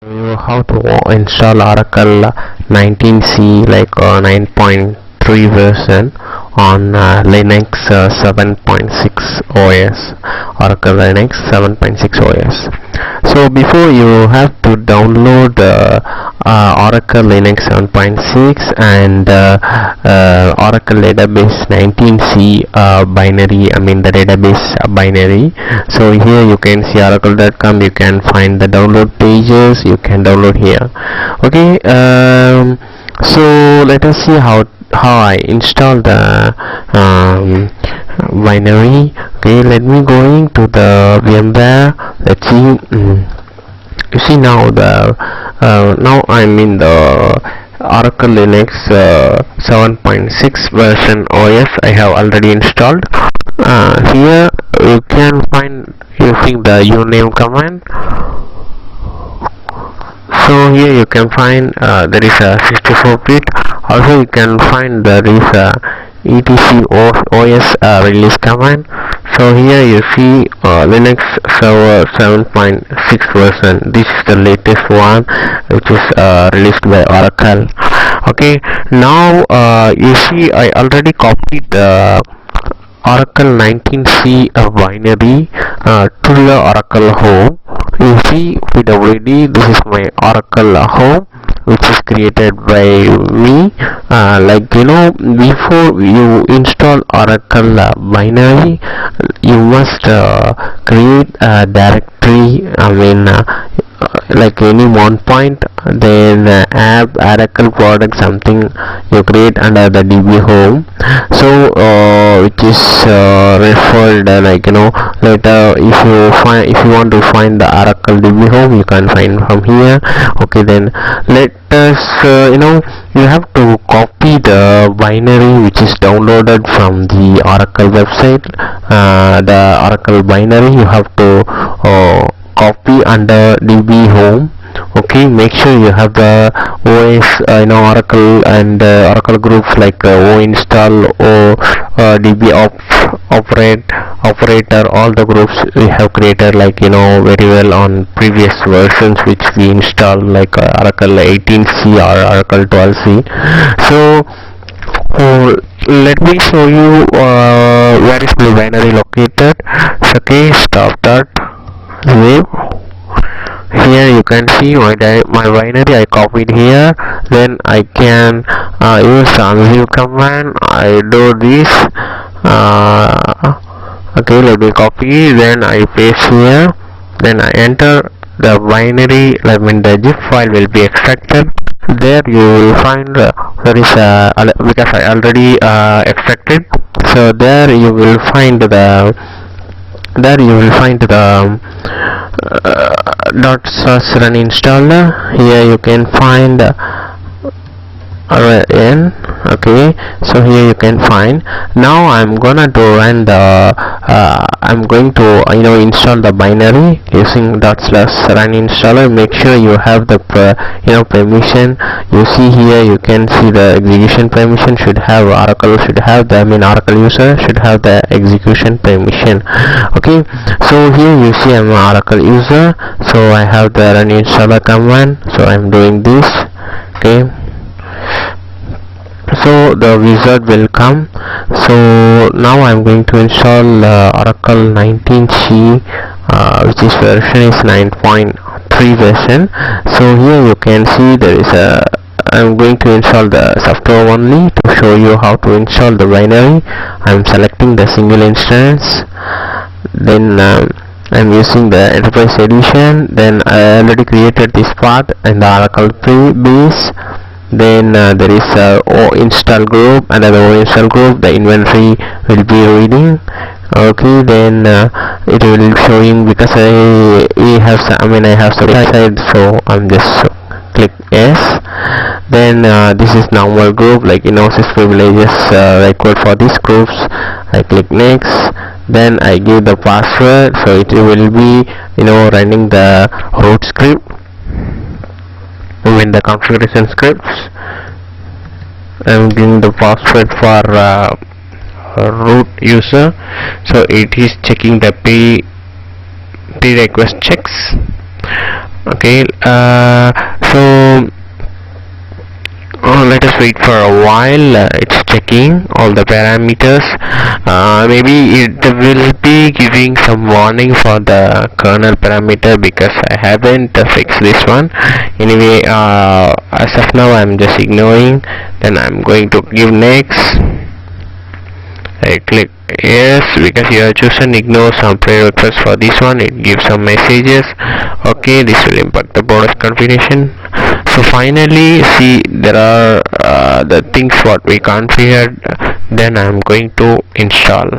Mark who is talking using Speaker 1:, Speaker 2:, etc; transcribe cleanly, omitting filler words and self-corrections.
Speaker 1: How to install Oracle 19c like 9.3 version on Linux 7.6 OS, Oracle Linux 7.6 OS. So before, you have to download Oracle Linux 7.6 and Oracle database 19c binary, the database binary. So here you can see oracle.com, you can find the download pages, you can download here. Okay, so let us see how I install the binary. Okay, let me going to the VMware. Let's see. You see now now I'm in the Oracle Linux 7.6 version OS. I have already installed. Here you can find using the uname command. So here you can find there is a 64-bit. Also you can find there is a etc os release command. So here you see Linux server 7.6 version. This is the latest one which is released by Oracle. Okay, now you see I already copied the Oracle 19c binary to the Oracle home. You see pwd, this is my Oracle home which is created by me. Before you install Oracle binary, you must create a directory, like any one point, then app Oracle product something you create under the DB home. So which is referred later. If you want to find the Oracle DB home, you can find from here. Okay, then let us you have to copy the binary which is downloaded from the Oracle website. The Oracle binary you have to copy under DB home. Okay, make sure you have the OS Oracle and Oracle groups like O install, O DB operator, all the groups we have created very well on previous versions which we installed, like Oracle 18c or Oracle 12c. So let me show you where is my binary located. Okay, stop that. Here you can see my binary I copied here. Then I can use unzip command. I do this. Okay, let me copy, then I paste here, then I enter the binary. The zip file will be extracted. There you will find there is because I already extracted. So there you will find the .source run installer. Here you can find rn. Okay, so here you can find. Now I'm gonna to run the I'm going to install the binary using ./run installer. Make sure you have the permission. You see here you can see the execution permission should have Oracle Oracle user should have the execution permission. Okay, so here you see I'm an Oracle user, so I have the run installer command, so I'm doing this. Okay, so the wizard will come. So now I'm going to install Oracle 19c which is version is 9.3 version. So here you can see there is I'm going to install the software only to show you how to install the binary. I'm selecting the single instance, then I'm using the enterprise edition. Then I already created this path in the Oracle base. Then there is a O install group, another O install group. The inventory will be reading. Okay, then it will be showing because I have some side, so I'm just click yes. Then this is normal group, like access privileges required for these groups. I click next. Then I give the password, so it will be running the root script. The configuration scripts. I'm giving the password for root user, so it is checking the prerequisite checks. Okay, so let us wait for a while. It's checking all the parameters. Maybe it will be giving some warning for the kernel parameter because I haven't fixed this one. Anyway, as of now I'm just ignoring. Then I'm going to give next. I click yes because you have chosen ignore some prayer requests. For this one it gives some messages. Okay, this will impact the bonus configuration. So finally, see, there are the things what we configured. Then I'm going to install.